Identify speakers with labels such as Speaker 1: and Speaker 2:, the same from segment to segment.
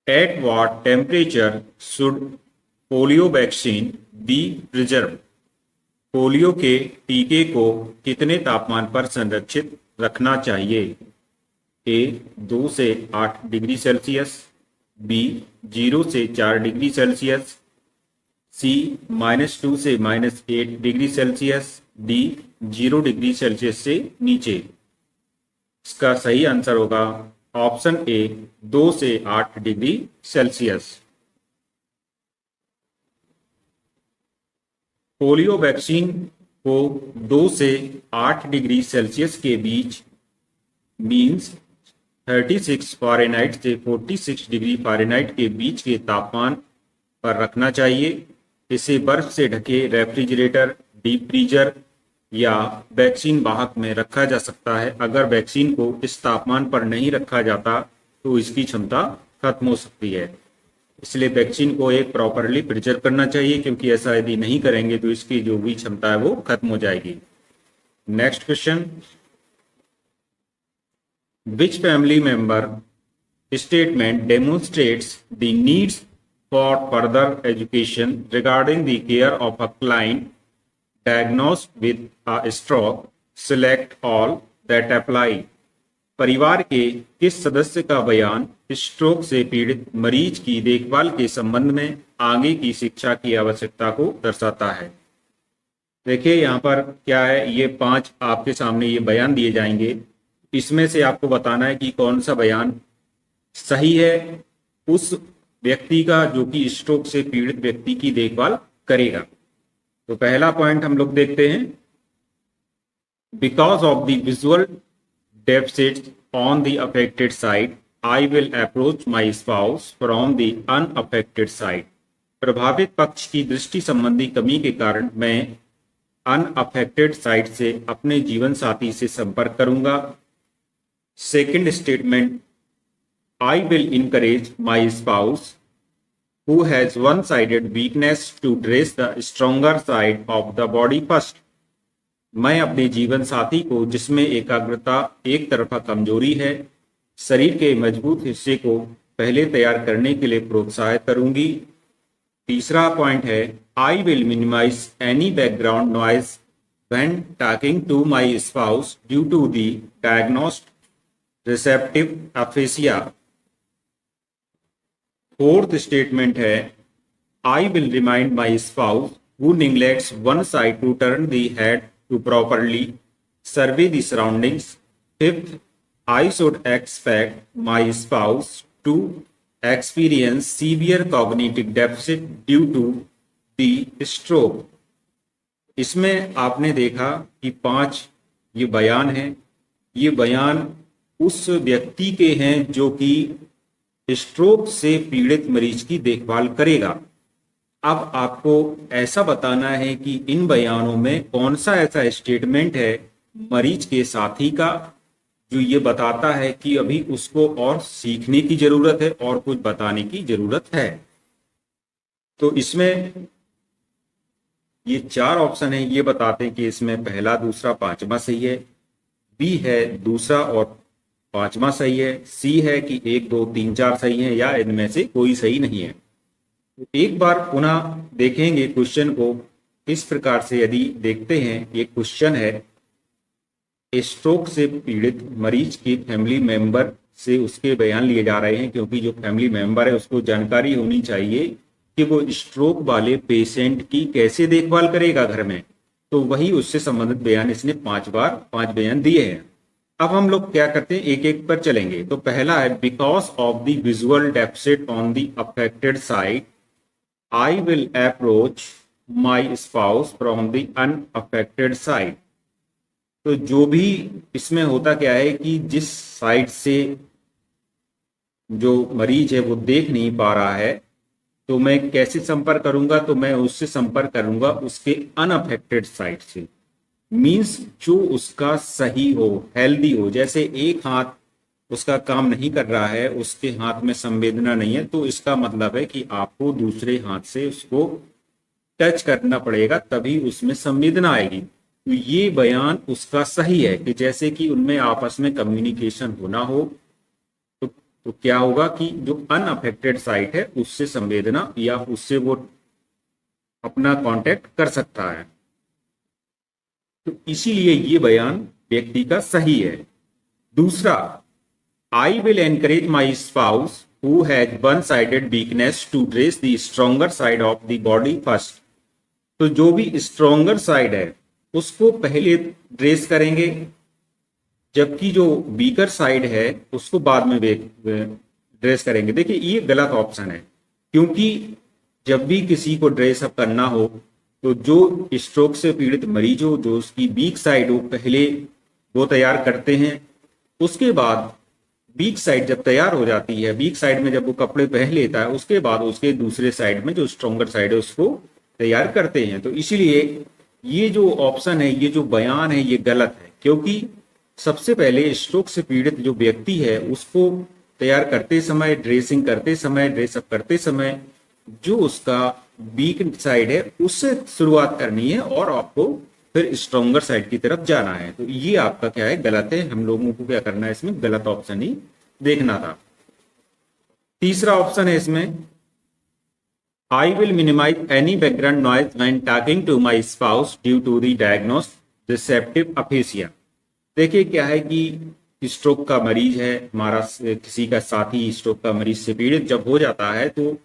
Speaker 1: At what temperature should polio vaccine be preserved? Polio के टीके को कितने तापमान पर संरक्षित रखना चाहिए? ए 2 से 8 डिग्री सेल्सियस, बी 0 से 4 डिग्री सेल्सियस, सी -2 से -8 degree Celsius, D 0 degree Celsius से नीचे। इसका सही आंसर होगा ऑप्शन ए 2 से 8 डिग्री सेल्सियस। पोलियो वैक्सीन को 2 से 8 डिग्री सेल्सियस के बीच मीन्स 36 फ़ारेनहाइट से 46 डिग्री फ़ारेनहाइट के बीच के तापमान पर रखना चाहिए। इसे बर्फ से ढके रेफ्रिजरेटर, डीप फ्रीजर या वैक्सीन वाहक में रखा जा सकता है। अगर वैक्सीन को इस तापमान पर नहीं रखा जाता तो इसकी क्षमता खत्म हो सकती है, इसलिए वैक्सीन को एक प्रॉपरली प्रिजर्व करना चाहिए, क्योंकि ऐसा यदि नहीं करेंगे तो इसकी जो भी क्षमता है वो खत्म हो जाएगी। Next question, which family member statement demonstrates the needs for further education regarding the care of a client diagnosed with a stroke, select all that apply। परिवार के किस सदस्य का बयान स्ट्रोक से पीड़ित मरीज की देखभाल के संबंध में आगे की शिक्षा की आवश्यकता को दर्शाता है? देखिए यहाँ पर क्या है, ये 5 आपके सामने ये बयान दिए जाएंगे। इसमें से आपको बताना है कि कौन सा बयान सही है उस व्यक्ति का जो कि स्ट्रोक से पीड़ित व्यक्ति की देखभाल करेगा। तो पहला पॉइंट हम लोग देखते हैं, because of the visual deficit on the affected side I will approach my spouse from the unaffected side. प्रभावित पक्ष की दृष्टि संबंधी कमी के कारण मैं अनअफेक्टेड साइड से अपने जीवन साथी से संपर्क करूंगा। Second statement, I will encourage my spouse who has one-sided weakness to dress the stronger side of the body first। मैं अपने जीवन साथी को जिसमें एकाग्रता एक तरफा कमजोरी है, शरीर के मजबूत हिस्से को पहले तैयार करने के लिए प्रोत्साहित करूंगी। तीसरा पॉइंट है, I will minimize any background noise when talking to my spouse due to the diagnosed receptive aphasia। Fourth statement है, I will remind my spouse who neglects one side to turn the head to properly survey the surroundings. Fifth, I should expect my spouse to experience severe cognitive deficit due to the stroke. इसमें आपने देखा कि 5 ये बयान हैं। ये बयान उस व्यक्ति के हैं जो कि स्ट्रोक से पीड़ित मरीज की देखभाल करेगा। अब आपको ऐसा बताना है कि इन बयानों में कौन सा ऐसा स्टेटमेंट है मरीज के साथी का जो ये बताता है कि अभी उसको और सीखने की जरूरत है और कुछ बताने की जरूरत है। तो इसमें ये 4 ऑप्शन है, ये बताते हैं कि इसमें पहला, दूसरा, 5वां सही है, बी है दूसरा और 5वां सही है, सी है कि 1, 2, 3, 4 सही है, या इनमें से कोई सही नहीं है। एक बार पुनः देखेंगे क्वेश्चन को इस प्रकार से। यदि देखते हैं, ये क्वेश्चन है, स्ट्रोक से पीड़ित मरीज की फैमिली मेंबर से उसके बयान लिए जा रहे हैं, क्योंकि जो फैमिली मेंबर है उसको जानकारी होनी चाहिए कि वो स्ट्रोक वाले पेशेंट की कैसे देखभाल करेगा घर में। तो वही उससे संबंधित बयान इसने 5 बयान दिए हैं। अब हम लोग क्या करते हैं, एक एक पर चलेंगे। तो पहला है, because of the visual deficit on the affected side I will approach my spouse from the unaffected side. तो जो भी इसमें होता क्या है कि जिस साइड से जो मरीज है वो देख नहीं पा रहा है, तो मैं कैसे संपर्क करूंगा? तो मैं उससे संपर्क करूंगा उसके अनअफेक्टेड साइड से, मीन्स जो उसका सही हो, हेल्दी हो। जैसे एक हाथ उसका काम नहीं कर रहा है, उसके हाथ में संवेदना नहीं है, तो इसका मतलब है कि आपको दूसरे हाथ से उसको टच करना पड़ेगा, तभी उसमें संवेदना आएगी। तो ये बयान उसका सही है कि जैसे कि उनमें आपस में कम्युनिकेशन होना हो। तो क्या होगा कि जो अनअफेक्टेड साइट है उससे संवेदना या उससे वो अपना कांटेक्ट कर सकता है। तो इसीलिए ये बयान व्यक्ति का सही है। दूसरा, I will encourage my spouse who has one sided weakness to trace the stronger side of the body first. तो जो भी स्ट्रोंगर साइड है उसको पहले ट्रेस करेंगे, जबकि जो वीकर साइड है उसको बाद में ड्रेस करेंगे। देखिए ये गलत ऑप्शन है, क्योंकि जब भी किसी को ड्रेस अप करना हो तो जो स्ट्रोक से पीड़ित मरीज हो, जो उसकी वीक साइड हो, पहले वो तैयार करते हैं। उसके बाद वीक साइड जब तैयार हो जाती है, वीक साइड में जब वो कपड़े पहन लेता है, उसके बाद उसके दूसरे साइड में जो स्ट्रोंगर साइड है उसको तैयार करते हैं। तो इसीलिए ये जो ऑप्शन है, ये जो बयान है, ये गलत है, क्योंकि सबसे पहले स्ट्रोक से पीड़ित जो व्यक्ति है उसको तैयार करते समय, ड्रेसिंग करते समय, ड्रेसअप करते समय जो उसका वीक साइड है उससे शुरुआत करनी है और आपको फिर स्ट्रोंगर साइड की तरफ जाना है। तो ये आपका क्या है, गलत है। हम लोगों को क्या करना है, इसमें गलत ऑप्शन ही देखना था। तीसरा ऑप्शन है इसमें, I will minimize any background noise when talking to my spouse due to the diagnosed receptive aphasia. देखिए क्या है कि स्ट्रोक का मरीज है हमारा, किसी का साथी स्ट्रोक का मरीज से पीड़ित जब हो जाता है तो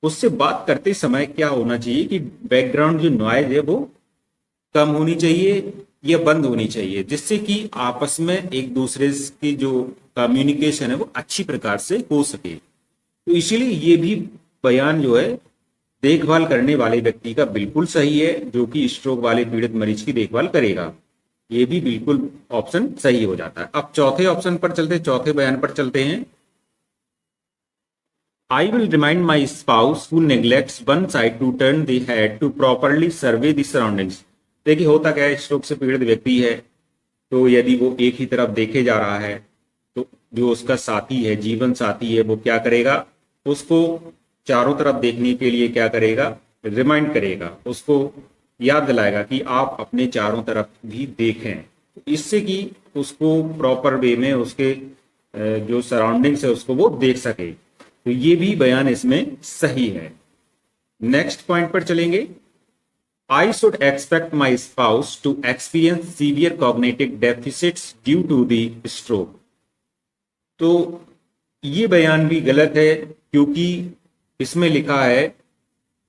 Speaker 1: उससे बात करते समय क्या होना चाहिए कि बैकग्राउंड जो नॉइज है वो कम होनी चाहिए या बंद होनी चाहिए, जिससे कि आपस में एक दूसरे की जो कम्युनिकेशन है वो अच्छी प्रकार से हो सके। तो इसीलिए ये भी बयान जो है देखभाल करने वाले व्यक्ति का बिल्कुल सही है, जो कि स्ट्रोक वाले पीड़ित मरीज की देखभाल करेगा। ये भी बिल्कुल ऑप्शन सही हो जाता है। अब चौथे ऑप्शन पर चलते, चौथे बयान पर चलते हैं। I will remind my spouse who neglects one side to turn the head to properly survey the surroundings। देखिए होता क्या है, स्ट्रोक से पीड़ित व्यक्ति है तो यदि वो एक ही तरफ देखे जा रहा है तो जो उसका साथी है, जीवन साथी है, वो क्या करेगा, उसको चारों तरफ देखने के लिए क्या करेगा, रिमाइंड करेगा, उसको याद दिलाएगा कि आप अपने चारों तरफ भी देखें, इससे कि उसको प्रॉपर वे में उसके जो सराउंडिंग्स है उसको वो देख सके। तो ये भी बयान इसमें सही है। नेक्स्ट पॉइंट पर चलेंगे। I should expect my spouse to experience severe cognitive deficits due to the stroke. तो ये बयान भी गलत है, क्योंकि इसमें लिखा है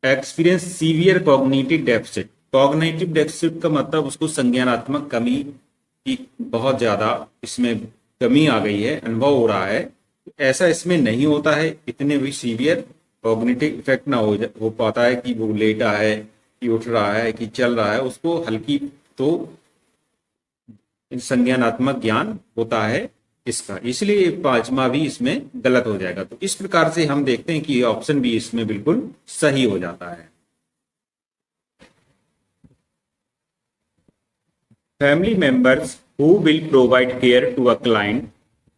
Speaker 1: experience severe cognitive deficit. Cognitive deficit का मतलब उसको संज्ञानात्मक कमी की बहुत ज्यादा इसमें कमी आ गई है, अनुभव हो रहा है। ऐसा इसमें नहीं होता है, इतने भी सीवियर कॉग्निटिव इफेक्ट ना हो पाता है कि वो लेटा है, कि उठ रहा है, कि चल रहा है, उसको हल्की तो संज्ञानात्मक ज्ञान होता है इसका, इसलिए पांचवा भी इसमें गलत हो जाएगा। तो इस प्रकार से हम देखते हैं कि ऑप्शन भी इसमें बिल्कुल सही हो जाता है। Family members who will provide care to a client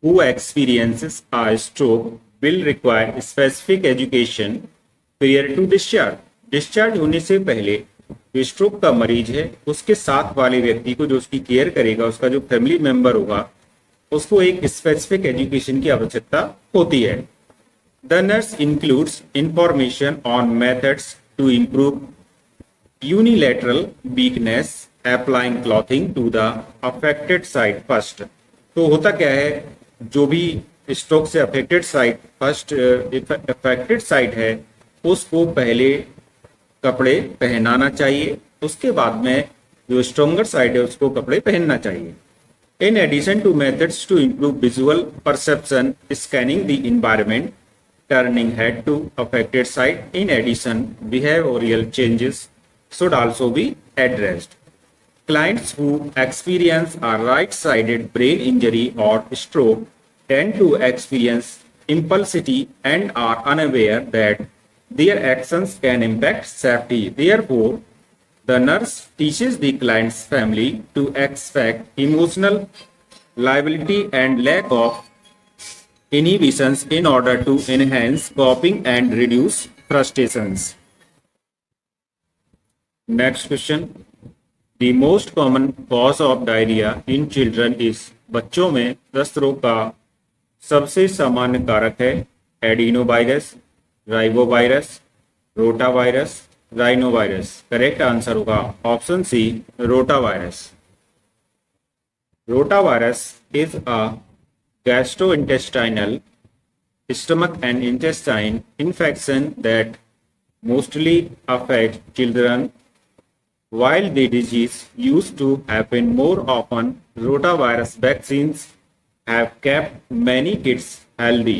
Speaker 1: who experiences a stroke will require specific education prior to discharge। Discharge होने से पहले जो स्ट्रोक का मरीज है उसके साथ वाले व्यक्ति को जो उसकी केयर करेगा, उसका जो फैमिली मेंबर होगा, उसको एक स्पेसिफिक एजुकेशन की आवश्यकता होती है। The nurse includes information on methods to improve unilateral weakness applying clothing to the affected side first. तो होता क्या है, जो भी स्ट्रोक से affected side first affected side है उसको पहले कपड़े पहनाना चाहिए, उसके बाद में जो स्ट्रोंगर साइड है उसको कपड़े पहनना चाहिए। In addition to methods to improve visual perception, scanning the environment, turning head to affected side, in addition behavioural changes should also be addressed। Clients who experience a right-sided brain injury or stroke tend to experience impulsivity and are unaware that their actions can impact safety. Therefore, the nurse teaches the client's family to expect emotional liability and lack of inhibitions in order to enhance coping and reduce frustrations। Next question. The most common cause of diarrhea in children is। बच्चों में दस्त रोग का सबसे सामान्य कारक है adenovirus, राइबोवायरस, रोटावायरस, राइनोवायरस। करेक्ट आंसर होगा option C, rotavirus. Rotavirus is a gastrointestinal, stomach and intestine infection that mostly affect children. While the disease used to happen more often, rotavirus vaccines have kept many kids healthy.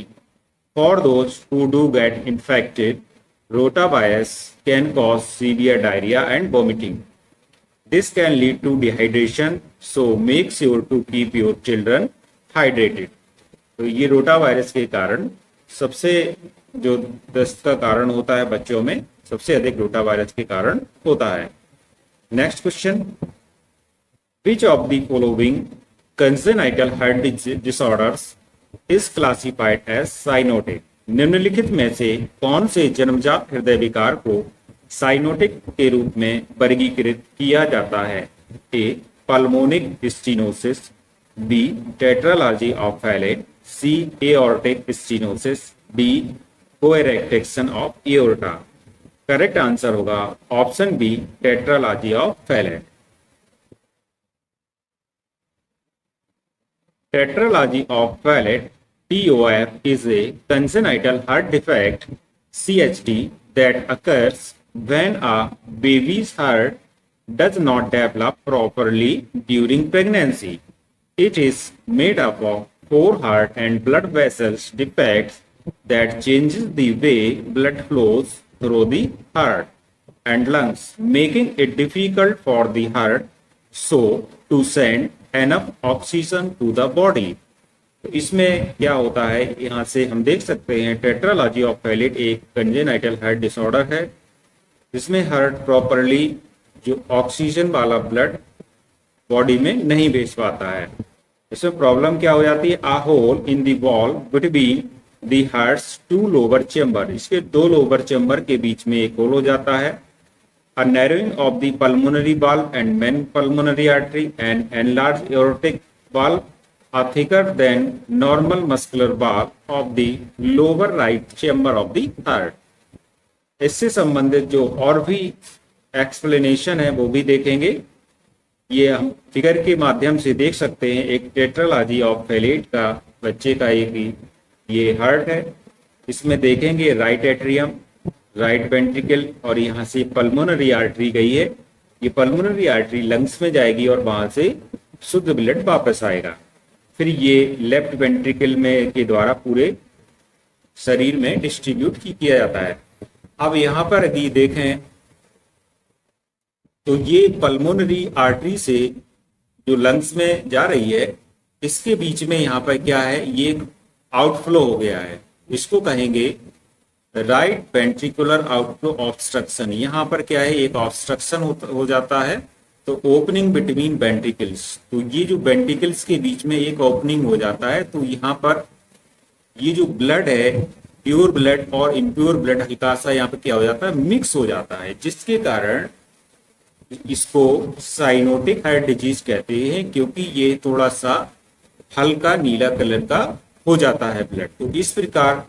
Speaker 1: For those who do get infected, rotavirus can cause severe diarrhea and vomiting. This can lead to dehydration, so make sure to keep your children hydrated. तो ये rota virus के कारण सबसे जो दस्त का कारण होता है बच्चों में, सबसे अधिक रोटा वायरस के कारण होता है। Next question, which of the following congenital heart disorders is classified as cyanotic? निम्नलिखित में से कौन से जन्मजात हृदय विकार को साइनोटिक के रूप में वर्गीकृत किया जाता है? A, pulmonic stenosis, B, tetralogy of Fallot, C, aortic stenosis, D, coarctation of aorta. Correct answer होगा option B, tetralogy of Fallot. Tetralogy of Fallot (TOF) is a congenital heart defect (CHD) that occurs when a baby's heart does not develop properly during pregnancy. It is made up of 4 heart and blood vessels defects that changes the way blood flows through the heart and lungs, making it difficult for the heart so to send enough oxygen to the body. तो इसमें क्या होता है, यहाँ से हम देख सकते हैं टेट्रालॉजी ऑफ फैलेट एक कंजेनाइटल हार्ट डिसऑर्डर है जिसमें हार्ट प्रॉपरली जो ऑक्सीजन वाला ब्लड बॉडी में नहीं भेज पाता है। इसमें प्रॉब्लम क्या हो जाती है, a hole in the wall between the hearts 2 lower chamber, इसके 2 लोअर चेंबर के बीच में एक होल हो जाता है। A narrowing of the pulmonary valve and main pulmonary artery and enlarged aortic valve, a thicker than normal muscular valve of the lower right chamber of the heart. इससे संबंधित जो और भी एक्सप्लेनेशन है वो भी देखेंगे। ये हम फिगर के माध्यम से देख सकते हैं। एक टेट्रालॉजी ऑफ फैलेट का बच्चे का एक ये हार्ट है, इसमें देखेंगे राइट एट्रियम, राइट वेंट्रिकल और यहाँ से पल्मोनरी आर्टरी गई है। ये पल्मोनरी आर्टरी लंग्स में जाएगी और वहां से शुद्ध ब्लड वापस आएगा। फिर ये लेफ्ट वेंट्रिकल में के द्वारा पूरे शरीर में डिस्ट्रीब्यूट किया जाता है। अब यहाँ पर यदि देखें तो ये पल्मोनरी आर्टरी से जो लंग्स में जा रही है, इसके बीच में यहाँ पर क्या है, ये आउटफ्लो हो गया है। इसको कहेंगे राइट वेंट्रिकुलर आउटफ्लो ऑब्स्ट्रक्शन। यहाँ पर क्या है, एक ऑब्स्ट्रक्शन हो जाता है, तो ओपनिंग बिटवीन वेंट्रिकल्स, तो ये जो वेंट्रिकल्स के बीच में एक ओपनिंग हो जाता है, तो यहाँ पर ये जो ब्लड है, प्योर ब्लड और इम्प्योर ब्लड हल्का सा यहाँ पर क्या हो जाता है, मिक्स हो जाता है, जिसके कारण इसको साइनोटिक हार्ट डिजीज कहते हैं, क्योंकि ये थोड़ा सा हल्का नीला कलर का हो जाता है ब्लड। तो इस प्रकार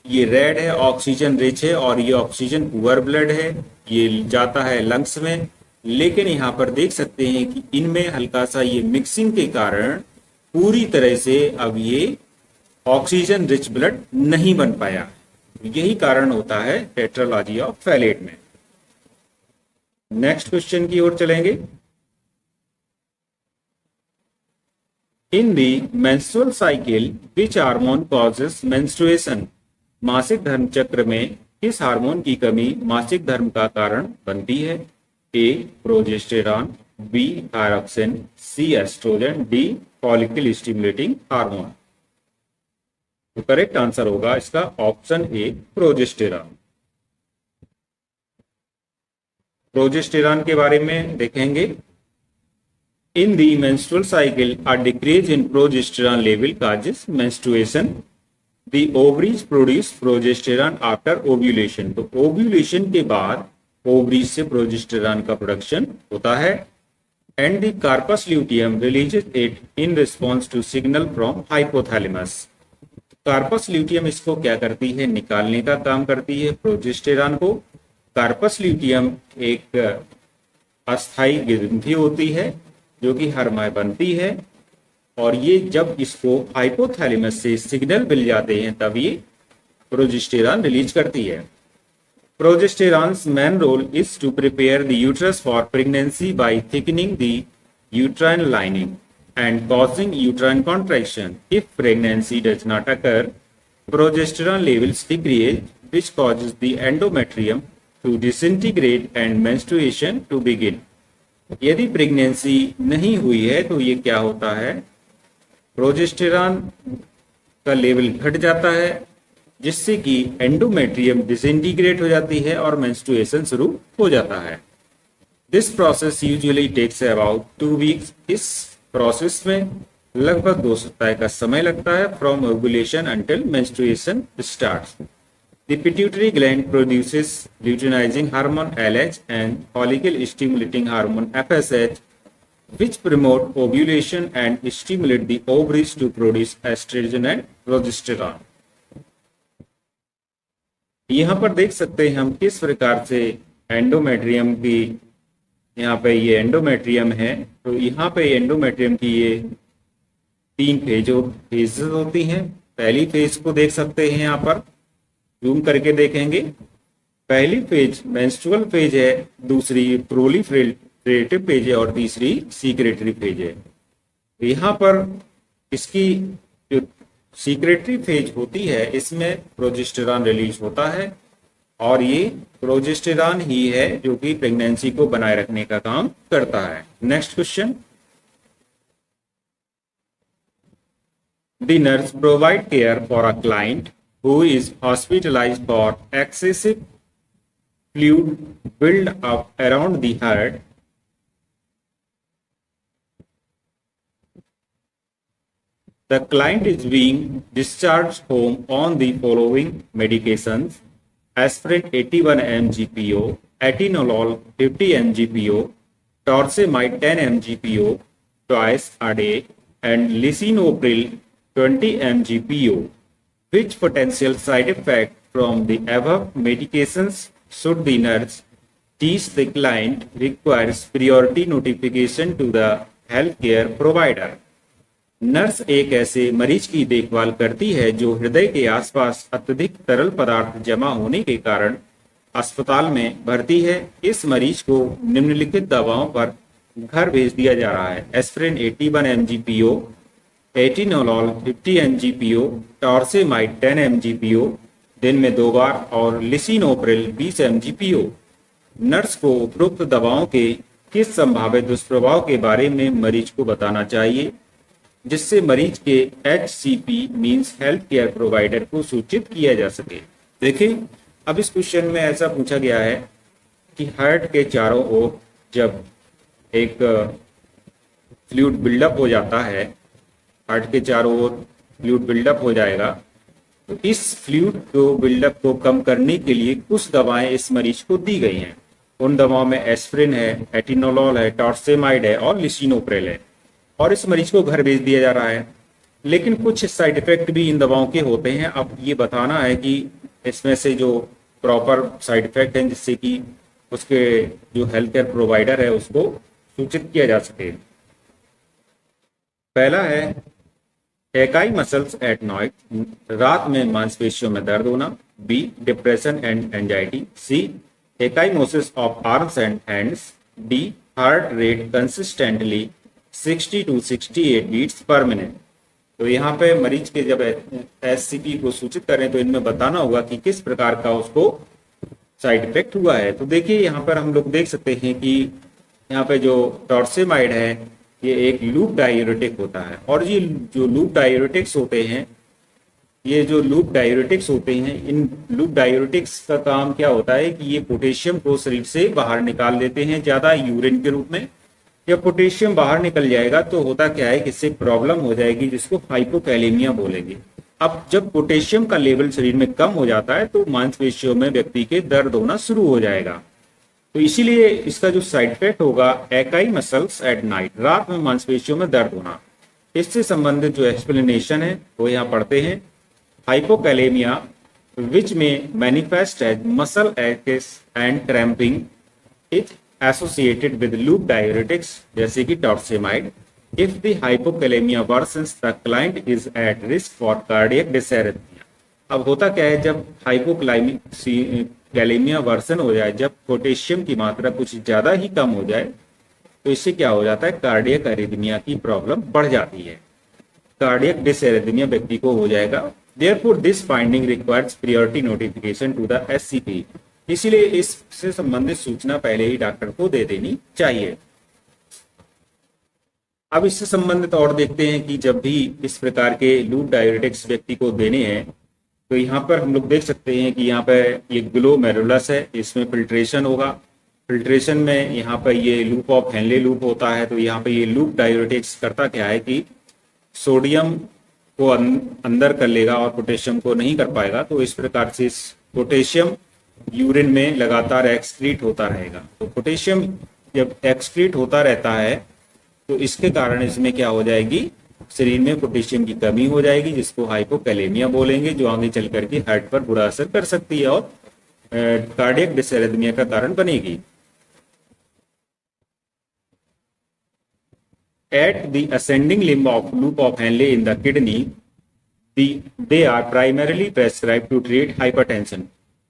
Speaker 1: ये रेड है, ऑक्सीजन रिच है, और ये ऑक्सीजन पुअर ब्लड है, ये जाता है लंग्स में। लेकिन यहाँ पर देख सकते हैं कि इनमें हल्का सा ये मिक्सिंग के कारण पूरी तरह से अब ये ऑक्सीजन रिच ब्लड नहीं बन पाया। यही कारण होता है टेट्रालॉजी ऑफ फैलेट में। नेक्स्ट क्वेश्चन की ओर चलेंगे। In the menstrual cycle which hormone causes menstruation? मासिक धर्म चक्र में किस हार्मोन की कमी मासिक धर्म का कारण बनती है? A, progesterone, B, thyroxine, C, oestrogen, D, follicle stimulating hormone. तो करेक्ट आंसर होगा इसका ऑप्शन ए, प्रोजेस्टेरॉन। प्रोजेस्टेरॉन के बारे में देखेंगे। In the menstrual cycle a decrease in progesterone level causes menstruation. The ovaries produce progesterone after ovulation. तो ovulation के बाद ओवरीज से प्रोजेस्टेरॉन का प्रोडक्शन होता है। And the corpus luteum releases it in response to signal from hypothalamus. Corpus luteum इसको क्या करती है, निकालने का काम करती है प्रोजेस्टेरॉन को। कार्पस ल्यूटियम एक अस्थायी ग्रंथि होती है जो कि हर माह बनती है, और ये जब इसको हाइपोथैलेमस से सिग्नल मिल जाते हैं तब ये प्रोजेस्टेरॉन रिलीज करती है। Progesterone's main role is to prepare the uterus for pregnancy by thickening the uterine lining and causing uterine contraction. If pregnancy does not occur, progesterone levels decrease, which causes the endometrium to disintegrate and menstruation to begin. यदि pregnancy नहीं हुई है तो ये क्या होता है, progesterone का लेवल घट जाता है, जिससे कि एंडोमेट्रियम डिसइंटीग्रेट हो जाती है और मेंस्ट्रुएशन शुरू हो जाता है। This process usually takes about 2 weeks. इस प्रोसेस में लगभग 2 सप्ताह का समय लगता है from ovulation until menstruation starts. The pituitary gland produces luteinizing hormone LH and follicle stimulating hormone FSH which promote ovulation and stimulate the ovaries to produce estrogen and progesterone। यहाँ पर देख सकते हैं हम किस प्रकार से एंडोमेट्रियम की, यहाँ पे ये एंडोमेट्रियम है, तो यहाँ पे एंडोमेट्रियम की ये 3 फेजेस होती हैं। पहली फेज को देख सकते हैं, यहाँ पर जूम करके देखेंगे। पहली फेज मेंस्ट्रुअल फेज है, दूसरी प्रोलिफरेटिव फेज है और तीसरी सीक्रेटरी फेज है। यहाँ पर इसकी जो सीक्रेटरी फेज होती है इसमें प्रोजेस्टेरॉन रिलीज होता है, और ये प्रोजेस्टेरॉन ही है जो कि प्रेगनेंसी को बनाए रखने का काम करता है। Next question, the nurse provide care for a client who is hospitalised for excessive fluid build up around the heart. The client is being discharged home on the following medications: aspirin 81 mg/PO, atenolol 50 mg/PO, torsemide 10 mg/PO twice a day, and lisinopril 20 mg/PO. Which potential side effect from the above medications should the nurse teach the client requires priority notification to the healthcare provider? Nurse एक ऐसे मरीज की देखभाल करती है जो हृदय के आसपास अत्यधिक तरल पदार्थ जमा होने के कारण अस्पताल में भर्ती है। इस मरीज को निम्नलिखित दवाओं पर घर भेज दिया जा रहा है: aspirin 81 mg/PO, atenolol 50 mg/PO, टॉर्सेमाइड 10 mg/PO दिन में 2 बार, और लिसिनोप्रिल 20 mg/PO। नर्स को उपरोक्त दवाओं के किस संभावित दुष्प्रभाव के बारे में मरीज को बताना चाहिए, जिससे मरीज के HCP means health care provider को सूचित किया जा सके। देखिए, अब इस क्वेश्चन में ऐसा पूछा गया है कि हार्ट के चारों ओर जब एक फ्लूइड बिल्डअप हो जाता है, हार्ट के चारों ओर फ्लूइड बिल्डअप हो जाएगा, तो इस फ्लूइड को बिल्डअप को कम करने के लिए कुछ दवाएं इस मरीज को दी गई हैं। उन दवाओं में एस्पिरिन है, एटिनोलॉल है, टॉर्सेमाइड है और लिसिनोप्रिल है, और इस मरीज को घर भेज दिया जा रहा है। लेकिन कुछ साइड इफेक्ट भी इन दवाओं के होते हैं। अब ये बताना है कि इसमें से जो प्रॉपर साइड इफेक्ट हैं जिससे कि उसके जो हेल्थ केयर प्रोवाइडर है उसको सूचित किया जा सके। पहला है एकाई मसल्स एट नाइट, रात में मांसपेशियों में दर्द होना। B, depression and anxiety. C, ecchymosis of arms and hands. D, heart rate consistently 60 to 68 beats per minute. तो यहाँ पे मरीज के जब HCP को सूचित करें तो इनमें बताना होगा कि किस प्रकार का उसको साइड इफेक्ट हुआ है। तो देखिए, यहाँ पर हम लोग देख सकते हैं कि यहाँ पे जो टॉर्सेमाइड है ये एक लूप डायूरेटिक होता है, और ये जो लूप डायूरेटिक्स होते हैं, इन लूप डायूरेटिक्स का काम क्या होता है कि ये पोटेशियम को शरीर से बाहर निकाल देते हैं ज्यादा यूरिन के रूप में। जब पोटेशियम बाहर निकल जाएगा तो होता क्या है कि इससे प्रॉब्लम हो जाएगी जिसको हाइपोकैलेमिया बोलेंगे। अब जब पोटेशियम का लेवल शरीर में कम हो जाता है तो मांसपेशियों में व्यक्ति के दर्द होना शुरू हो जाएगा। तो इसीलिए इसका जो साइड इफेक्ट होगा एकाई मसल्स एट नाइट, रात में मांसपेशियों में दर्द होना। इससे संबंधित जो एक्सप्लेनेशन है वो यहाँ पढ़ते हैं। hypokalemia which may manifest as muscle aches and cramping is associated with loop diuretics जैसे कि torsemide. If the hypokalemia worsens, the client is at risk for cardiac dysarrhythmia. अब होता क्या है, जब हाइपोकैलेमिया वर्सन हो जाए, जब पोटेशियम की मात्रा कुछ ज्यादा ही कम हो जाए, तो इससे क्या हो जाता है, कार्डियक अरिथमिया की प्रॉब्लम बढ़ जाती है, कार्डियक डिसएरिथमिया व्यक्ति को हो जाएगा. Therefore this finding requires priority notification to the SCP. इसीलिए इससे संबंधित सूचना पहले ही डॉक्टर को दे देनी चाहिए. अब इससे संबंधित और देखते हैं कि जब भी इस प्रकार के लूप डायरेटिक्स व्यक्ति को देने हैं, तो यहाँ पर हम लोग देख सकते हैं कि यहाँ पर ये ग्लोमेरुलस है, इसमें फिल्ट्रेशन होगा. फिल्ट्रेशन में यहाँ पर ये लूप ऑफ हेनले लूप होता है. तो यहाँ पर ये लूप डायरेटिक्स करता क्या है कि सोडियम को अंदर कर लेगा और पोटेशियम को नहीं कर पाएगा. तो इस प्रकार से पोटेशियम यूरिन में लगातार एक्सक्रीट होता रहेगा. तो पोटेशियम जब एक्सक्रीट होता रहता है, तो इसके कारण इसमें क्या हो जाएगी, शरीर में पोटेशियम की कमी हो जाएगी, जिसको हाइपोकैलेमिया बोलेंगे, जो आगे चल करके हार्ट पर बुरा असर कर सकती है और कार्डियक डिसएरिथमिया का कारण बनेगी. At the ascending limb of loop of Henle in the kidney, they are primarily prescribed to treat hypertension.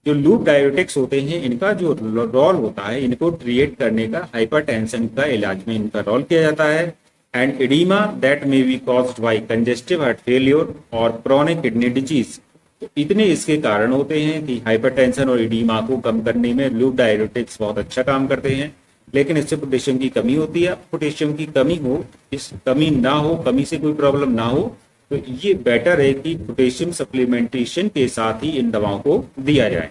Speaker 1: जो लूप डायरेटिक्स होते हैं, इनका जो रोल होता है, इनको ट्रीट करने का, हाइपरटेंशन का इलाज में इनका रोल किया जाता है. And oedema that may be caused by congestive heart failure और क्रोनिक किडनी डिजीज. तो इतने इसके कारण होते हैं कि हाइपरटेंशन और एडिमा को कम करने में लूप डायरेटिक्स बहुत अच्छा काम करते हैं. लेकिन इससे पोटेशियम की कमी होती है. पोटेशियम की कमी हो, इस कमी ना हो, कमी से कोई प्रॉब्लम ना हो, तो ये बेटर है कि पोटेशियम सप्लीमेंटेशन के साथ ही इन दवाओं को दिया जाए.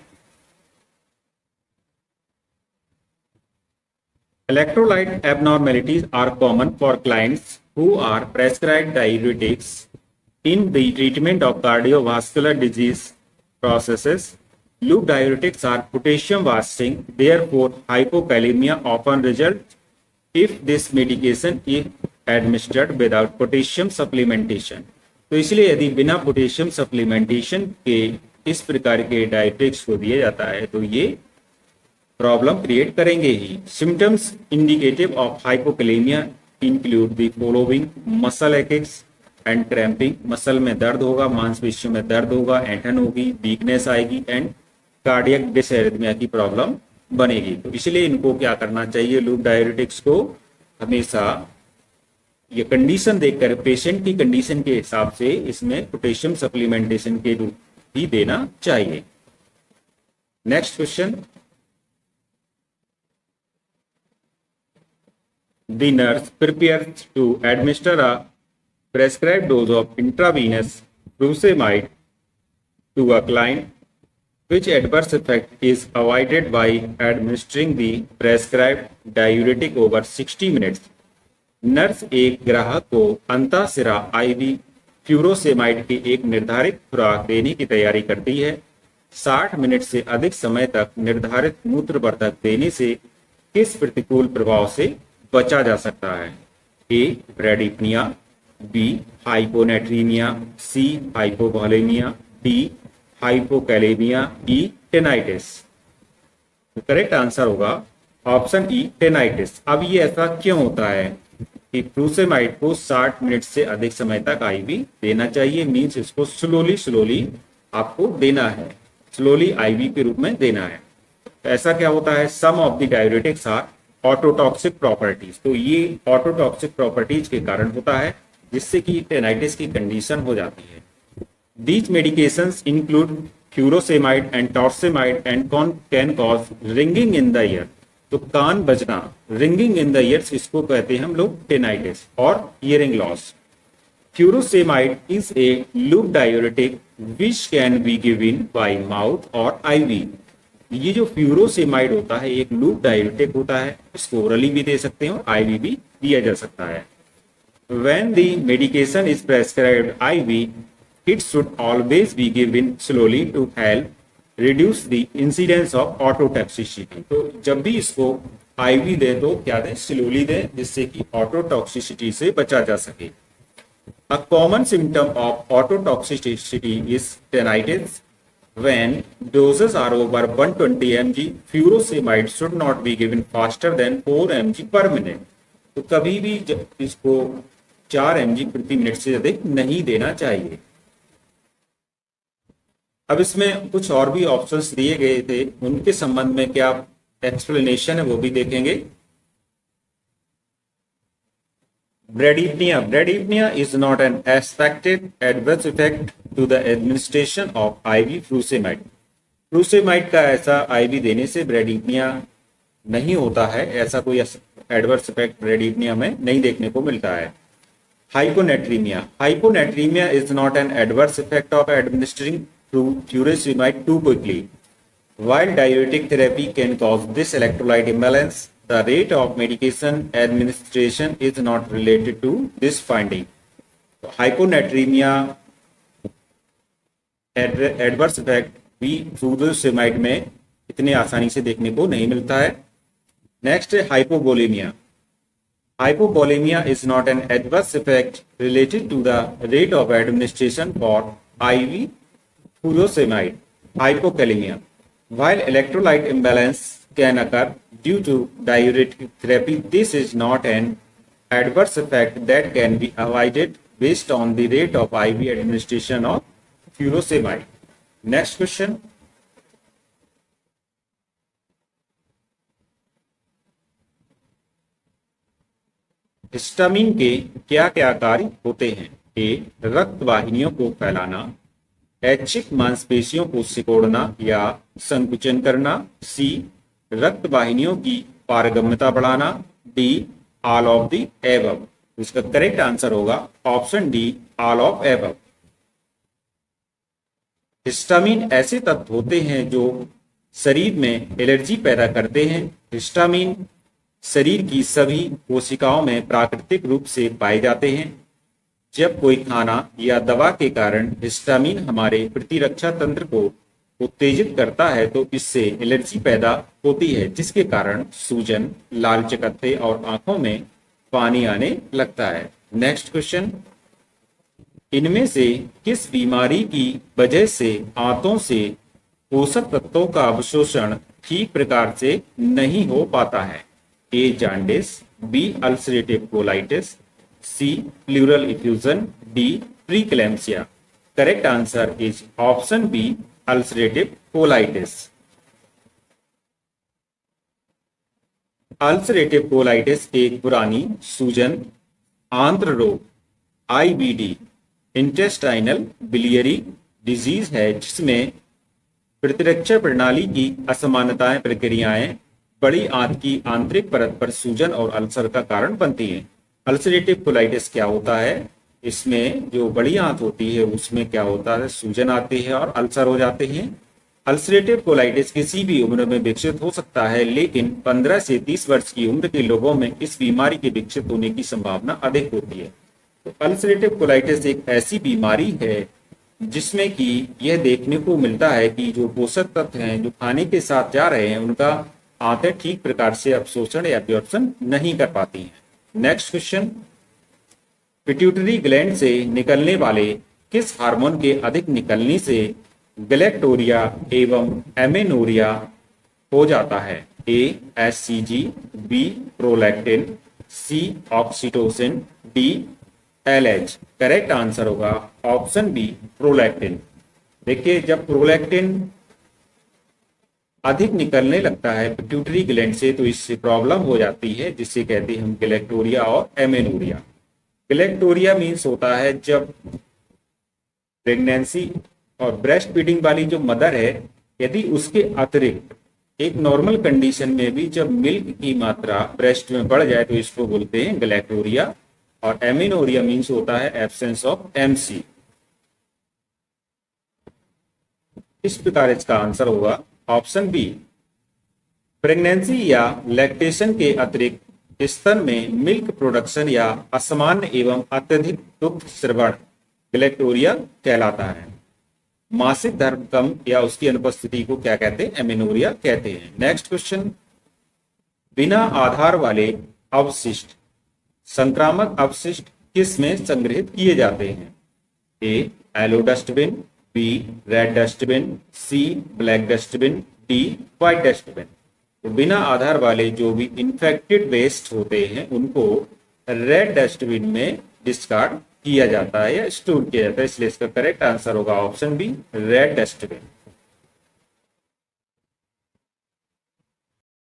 Speaker 1: Electrolyte abnormalities are common for clients who are prescribed diuretics in the treatment of cardiovascular disease processes. Loop diuretics are potassium wasting, therefore hypokalemia often results if this medication is administered without potassium supplementation. तो इसलिए यदि बिना potassium supplementation के इस प्रकार के diuretics को दिया जाता है, तो ये प्रॉब्लम क्रिएट करेंगे ही. Symptoms indicative of hypokalaemia include the following: muscle aches and cramping. Muscle में दर्द होगा, मांसपेशियों में दर्द होगा, ऐंठन होगी, वीकनेस आएगी एंड कार्डियक डिसएरिथमिया की प्रॉब्लम बनेगी. तो इसलिए इनको क्या करना चाहिए, लूप डायरेटिक्स को हमेशा ये कंडीशन देखकर, पेशेंट की कंडीशन के हिसाब से इसमें पोटेशियम सप्लीमेंटेशन के रूप ही देना चाहिए. Next question. The nurse prepares to administer a prescribed dose of intravenous furosemide to a client. Which adverse effect is avoided by administering the prescribed diuretic over 60 minutes? Nurse एक ग्राहक को अंतःशिरा ivy furosemide की एक निर्धारित खुराक देने की तैयारी करती है. 60 मिनट से अधिक समय तक निर्धारित मूत्रवर्धक देने से किस प्रतिकूल प्रभाव से बचा जा सकता है? ए. ब्रैडिपनिया, बी. हाइपोनेट्रीनिया, सी. हाइपोवॉलेमिया, डी. हाइपोकैलेमिया, ई. टेनाइटिस. तो करेक्ट आंसर होगा ऑप्शन ई, टेनाइटिस. अब ये ऐसा क्यों होता है कि फ्यूरोसेमाइड को 60 मिनट से अधिक समय तक आईवी देना चाहिए, मींस इसको स्लोली आपको देना है, स्लोली आईवी के रूप में देना है. तो ऐसा क्या होता है, some of the diuretics are ototoxic properties. तो ये ऑटोटॉक्सिक प्रॉपर्टीज के कारण होता है, जिससे कि टेनाइटिस की कंडीशन हो जाती है. These medications include furosemide and torsemide and can cause ringing in the ear. तो कान बजना, रिंगिंग इन द ईयर्स, इसको कहते हैं हम लोग टेनाइटिस और hearing loss. Furosemide is a loop diuretic which can be given by mouth और आईवी. ये जो फ्यूरोसेमाइड होता है एक लूप डायरेटिक होता है, इसको ओरली भी दे सकते हैं और आईवी भी दिया जा सकता है. When the medication is prescribed IV, it should always be given slowly to help reduce the incidence of ototoxicity. तो जब भी इसको IV दे तो क्या दें, स्लोली दें, जिससे कि ऑटोटॉक्सिसिटी से बचा जा सके. A common symptom of ototoxicity is tinnitus. When doses are over 120 mg, furosemide should not be given faster than 4 mg per minute. तो कभी भी इसको 4 mg प्रति मिनट से अधिक नहीं देना चाहिए। अब इसमें कुछ और भी ऑप्शंस दिए गए थे, उनके संबंध में क्या एक्सप्लेनेशन है वो भी देखेंगे। Bradypnea is not an expected adverse effect to the administration of IV furosemide. furosemide का ऐसा IV देने से ब्रेडिपनिया नहीं होता है, ऐसा कोई एडवर्स इफेक्ट ब्रेडिपनिया में नहीं देखने को मिलता है। Hyponatraemia is not an adverse effect of administering furosemide too quickly. While diuretic therapy can cause this electrolyte imbalance, the rate of medication administration is not related to this finding. Hyponatraemia adverse effect भी furosemide में इतने आसानी से देखने को नहीं मिलता है। नेक्स्ट है hypovolemia. Hypovolemia is not an adverse effect related to the rate of administration for IV furosemide. Hypokalemia. While electrolyte imbalance can occur due to diuretic therapy, this is not an adverse effect that can be avoided based on the rate of IV administration of furosemide. Next question. Histamine के क्या क्या कार्य होते हैं? ए, रक्त वाहिनियों को फैलाना, ऐच्छिक मांसपेशियों को सिकोड़ना या संकुचन करना, सी, रक्त वाहिनियों की पारगम्यता बढ़ाना, D, all of the above. इसका करेक्ट आंसर होगा option D, all of above. Histamine ऐसे तत्व होते हैं जो शरीर में एलर्जी पैदा करते हैं। हिस्टामिन शरीर की सभी कोशिकाओं में प्राकृतिक रूप से पाए जाते हैं। जब कोई खाना या दवा के कारण हिस्टामिन हमारे प्रतिरक्षा तंत्र को उत्तेजित करता है तो इससे एलर्जी पैदा होती है, जिसके कारण सूजन, लाल चकत्ते और आंखों में पानी आने लगता है। Next question. इनमें से किस बीमारी की वजह से आंतों से पोषक तत्वों का अवशोषण ठीक प्रकार से नहीं हो पाता है? A, jaundice, B, ulcerative colitis, C, pleural effusion, D, preeclampsia. Correct answer is option B, ulcerative colitis. Ulcerative colitis एक पुरानी सूजन, आंत्र रोग, IBD, इंटेस्टाइनल बिलियरी डिजीज है जिसमें प्रतिरक्षा प्रणाली की असमानताएं प्रक्रियाएं बड़ी आंत की आंतरिक परत पर सूजन और अल्सर का कारण बनती हैं। अल्सरेटिव कोलाइटिस क्या होता है? इसमें जो बड़ी आंत होती है उसमें क्या होता है, सूजन आती है और अल्सर हो जाते हैं। अल्सरेटिव कोलाइटिस किसी भी उम्र में विकसित हो सकता है, लेकिन 15 से 30 वर्ष की उम्र के लोगों में इस बीमारी के विकसित होने की संभावना अधिक होती है। तो अल्सरेटिव कोलाइटिस एक ऐसी बीमारी है जिसमें कि यह देखने को मिलता है कि जो पोषक तत्व हैं जो खाने के साथ जा रहे हैं उनका आंतें ठीक प्रकार से अवशोषण या एब्जॉर्प्शन नहीं कर पाती हैं। Next question. पिट्यूटरी ग्लैंड से निकलने वाले किस हार्मोन के अधिक निकलने से गैलेक्टोरिया एवं एमेनोरिया हो जाता है? A, HCG, B, prolactin, C, oxytocin, D, LH। Correct answer होगा ऑप्शन बी, प्रोलैक्टिन। देखिए, जब प्रोलैक्टिन अधिक निकलने लगता है पिट्यूटरी ग्लैंड से तो इससे प्रॉब्लम हो जाती है, जिससे कहते हैं हम गैलेक्टोरिया और एमेनोरिया। गैलेक्टोरिया मीन्स होता है जब प्रेगनेंसी और ब्रेस्ट फीडिंग वाली जो मदर है, यदि उसके अतिरिक्त एक नॉर्मल कंडीशन में भी जब मिल्क की मात्रा ब्रेस्ट में बढ़ जाए तो इसको बोलते हैं गैलेक्टोरिया। और एमेनोरिया मीन्स होता है एब्सेंस ऑफ MC। इस प्रकार इसका आंसर होगा ऑप्शन बी। प्रेगनेंसी या लैक्टेशन के अतिरिक्त स्तन में मिल्क प्रोडक्शन या असामान्य एवं अत्यधिक दुग्ध स्रवण गैलेक्टोरिया कहलाता है। मासिक धर्म कम या उसकी अनुपस्थिति को क्या कहते हैं? एमेनोरिया कहते हैं। Next question. बिना आधार वाले अवशिष्ट संक्रामक अवशिष्ट किस में संग्रहित किए जाते हैं? A yellow dustbin, B red dustbin, C black dustbin, D white dustbin. तो बिना आधार वाले जो भी इन्फेक्टेड वेस्ट होते हैं उनको रेड डस्टबिन में डिस्कार्ड किया जाता है या स्टोर किया जाता है, इसलिए इसका करेक्ट आंसर होगा ऑप्शन बी रेड डस्टबिन।